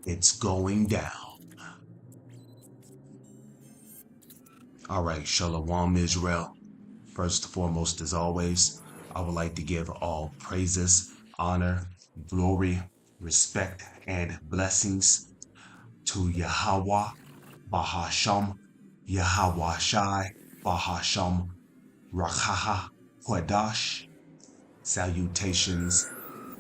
It's going down. All right, Shalom Israel. First and foremost, as always, I would like to give all praises, honor, glory, respect, and blessings to Yahweh, Bahasham, Yahweh Shai, Bahasham, Rakaha, Quadash. Salutations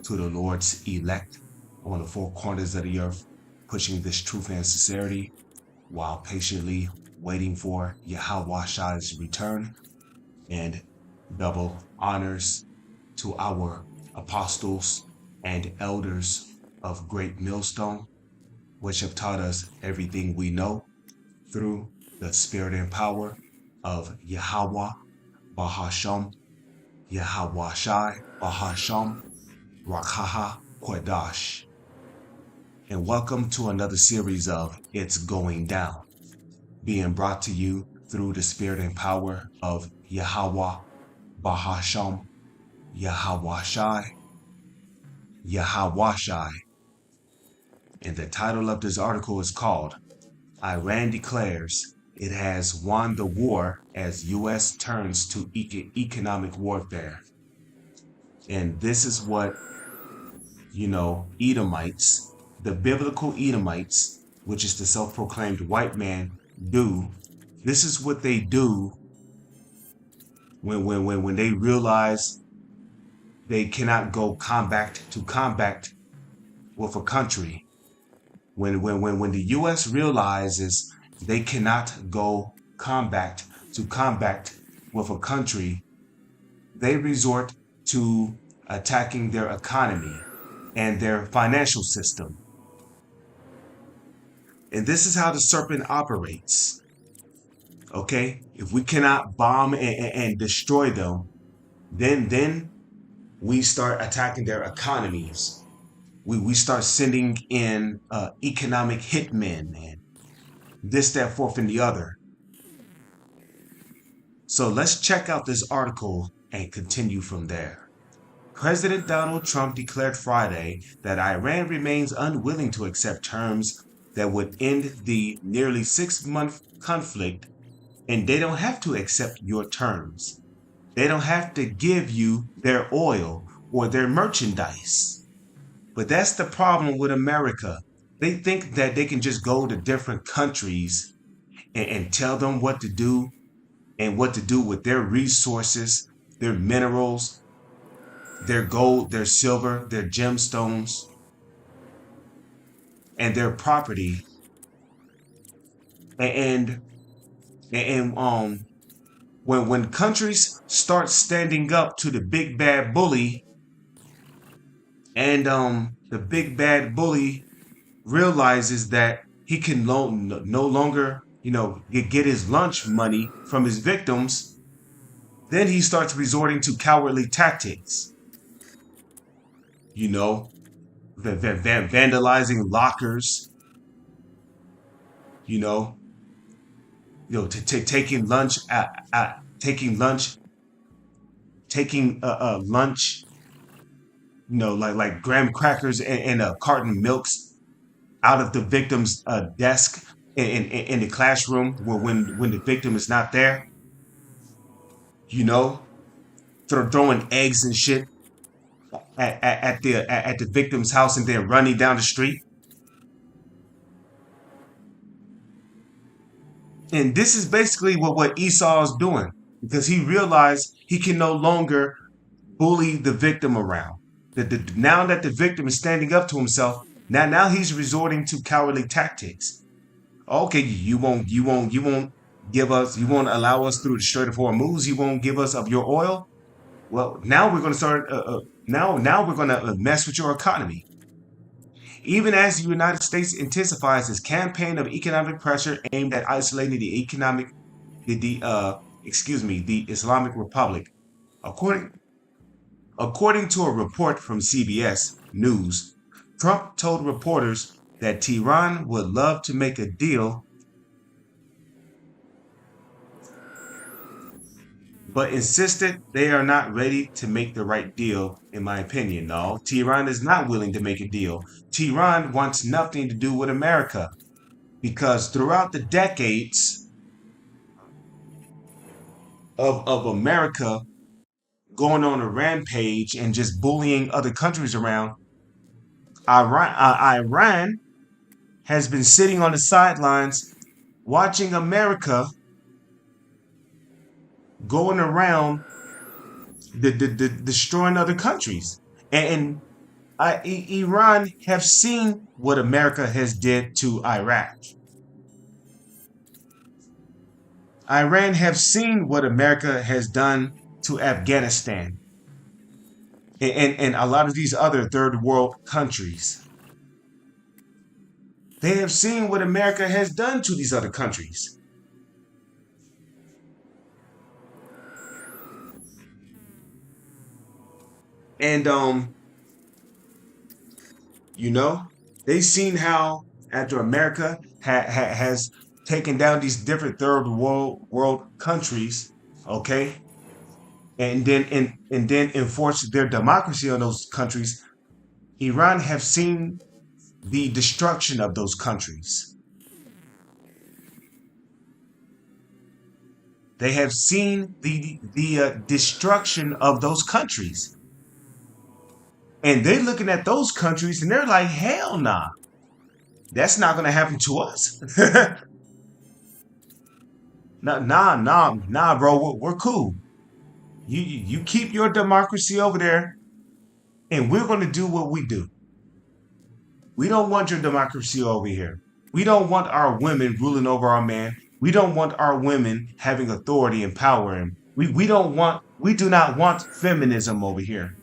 to the Lord's elect on the four corners of the earth, pushing this truth and sincerity while patiently waiting for Yahweh Shai's return, and double honors to our apostles and elders of Great Millstone, which have taught us everything we know through the spirit and power of Yahweh, Bahasham, Yahweh Shai, Bahasham, Rakaha, Quadash. And welcome to another series of It's Going Down, being brought to you through the spirit and power of Yahweh, Bahasham, Yahweh Shai, Yahweh Shai. And the title of this article is called, Iran Declares It Has Won the War as U.S. Turns to Economic Warfare. And this is what, Edomites, the biblical Edomites, which is the self-proclaimed white man, do. This is what they do when they realize they cannot go combat to combat with a country. When the U.S. realizes they cannot go combat to combat with a country, they resort to attacking their economy and their financial system. And this is how the serpent operates. Okay? If we cannot bomb and destroy them, then we start attacking their economies. We start sending in economic hitmen and this, that, fourth, and the other. So let's check out this article and continue from there. President Donald Trump declared Friday that Iran remains unwilling to accept terms that would end the nearly 6-month conflict, and they don't have to accept your terms. They don't have to give you their oil or their merchandise. But that's the problem with America. They think that they can just go to different countries and tell them what to do and what to do with their resources, their minerals, their gold, their silver, their gemstones, and their property. And when countries start standing up to the big bad bully, and the big bad bully realizes that he can no longer, get his lunch money from his victims, then he starts resorting to cowardly tactics. Vandalizing lockers, taking lunch lunch, like graham crackers and a carton of milks out of the victim's desk in the classroom when the victim is not there. Throwing eggs and shit at the victim's house and then running down the street. And this is basically what Esau is doing, because he realized he can no longer bully the victim around. Now that the victim is standing up to himself, now he's resorting to cowardly tactics. Okay, you won't give us, you won't allow us through the Strait of Hormuz, you won't give us of your oil. Well, now we're going to start. Now we're going to mess with your economy. Even as the United States intensifies its campaign of economic pressure aimed at isolating the Islamic Republic, according to a report from CBS News, Trump told reporters that Tehran would love to make a deal but insisted they are not ready to make the right deal, in my opinion. No, Tehran is not willing to make a deal. Tehran wants nothing to do with America because throughout the decades of America going on a rampage and just bullying other countries around, Iran has been sitting on the sidelines watching America going around destroying other countries. And Iran have seen what America has did to Iraq. Iran have seen what America has done to Afghanistan and a lot of these other third world countries. They have seen what America has done to these other countries. And they've seen how after America has taken down these different third world countries, okay, and then enforced their democracy on those countries, Iran have seen the destruction of those countries. They have seen the destruction of those countries. And they're looking at those countries and they're like, hell nah, that's not going to happen to us. Nah, bro, we're cool. You keep your democracy over there and we're going to do what we do. We don't want your democracy over here. We don't want our women ruling over our man. We don't want our women having authority and power. And we do not want feminism over here.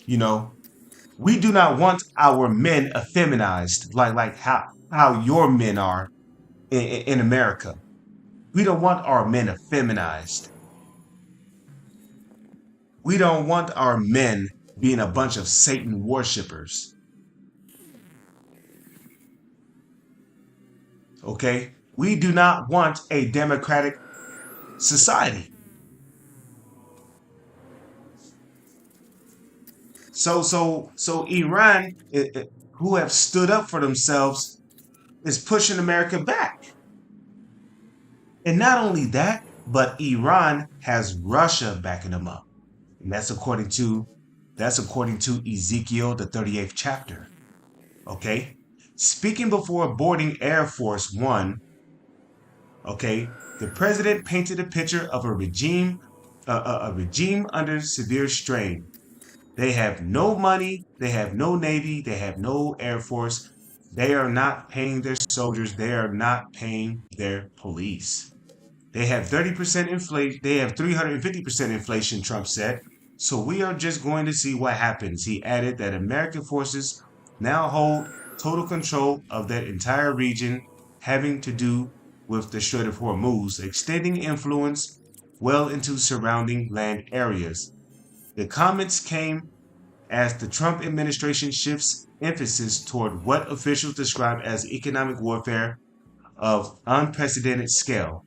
We do not want our men effeminized like how your men are in America. We don't want our men effeminized. We don't want our men being a bunch of Satan worshipers. Okay? We do not want a democratic society. So Iran, who have stood up for themselves, is pushing America back. And not only that, but Iran has Russia backing them up. And that's according to Ezekiel, the 38th chapter. Okay? Speaking before boarding Air Force One, okay, the president painted a picture of a regime under severe strain. They have no money, they have no navy, they have no air force. They are not paying their soldiers, they are not paying their police. They have 30% inflation, they have 350% inflation, Trump said. So we are just going to see what happens. He added that American forces now hold total control of that entire region, having to do with the Strait of Hormuz, extending influence well into surrounding land areas. The comments came as the Trump administration shifts emphasis toward what officials describe as economic warfare of unprecedented scale.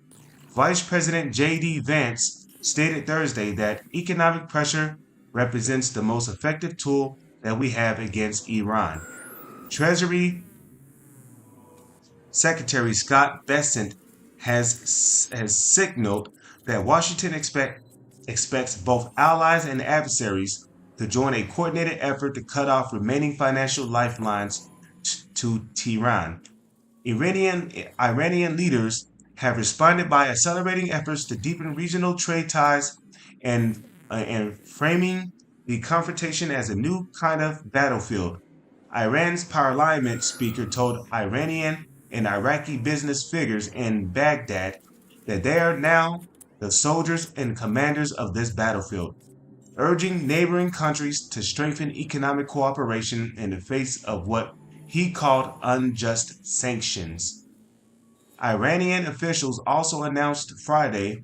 Vice President J.D. Vance stated Thursday that economic pressure represents the most effective tool that we have against Iran. Treasury Secretary Scott Bessent has signaled that Washington expects both allies and adversaries to join a coordinated effort to cut off remaining financial lifelines to Tehran. Iranian leaders have responded by accelerating efforts to deepen regional trade ties and framing the confrontation as a new kind of battlefield. Iran's parliament speaker told Iranian and Iraqi business figures in Baghdad that they are now the soldiers and commanders of this battlefield, urging neighboring countries to strengthen economic cooperation in the face of what he called unjust sanctions. Iranian officials also announced Friday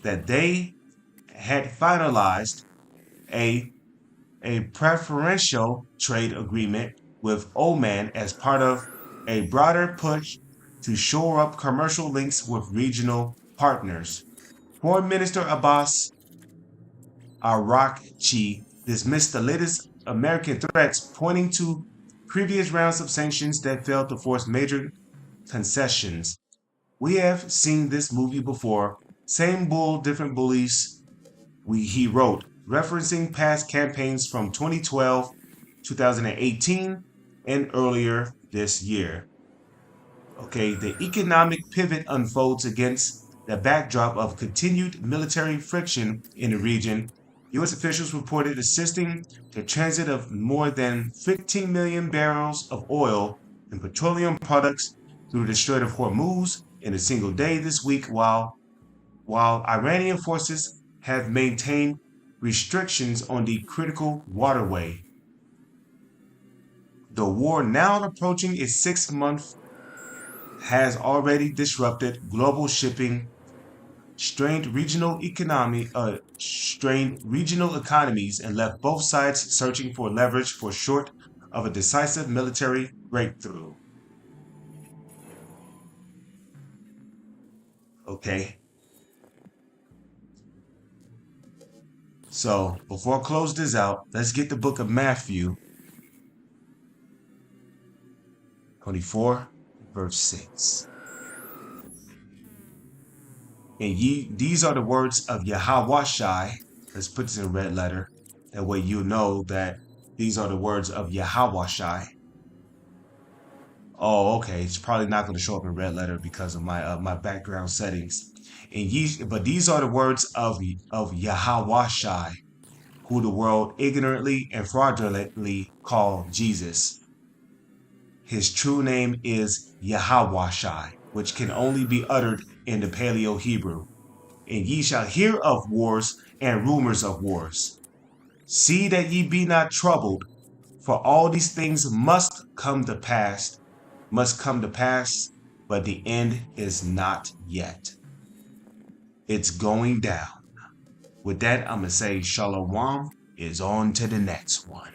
that they had finalized a preferential trade agreement with Oman as part of a broader push to shore up commercial links with regional partners. Foreign Minister Abbas Araghchi dismissed the latest American threats, pointing to previous rounds of sanctions that failed to force major concessions. We have seen this movie before. Same bull, different bullies, he wrote, referencing past campaigns from 2012, 2018, and earlier this year. Okay, the economic pivot unfolds against the backdrop of continued military friction in the region. U.S. officials reported assisting the transit of more than 15 million barrels of oil and petroleum products through the Strait of Hormuz in a single day this week, while Iranian forces have maintained restrictions on the critical waterway. The war, now approaching its 6th month, has already disrupted global shipping, strained regional economies, and left both sides searching for leverage for short of a decisive military breakthrough. Okay. So, before I close this out, let's get the book of Matthew 24, verse 6. And these are the words of Yahawashai. Let's put this in red letter. That way you know that these are the words of Yahawashai. Oh, okay. It's probably not going to show up in red letter because of my background settings. But these are the words of Yahawashai, who the world ignorantly and fraudulently call Jesus. His true name is Yahawashai, which can only be uttered in the Paleo Hebrew. And ye shall hear of wars and rumors of wars. See that ye be not troubled, for all these things must come to pass, but the end is not yet. It's going down. With that, I'm going to say Shalom is on to the next one.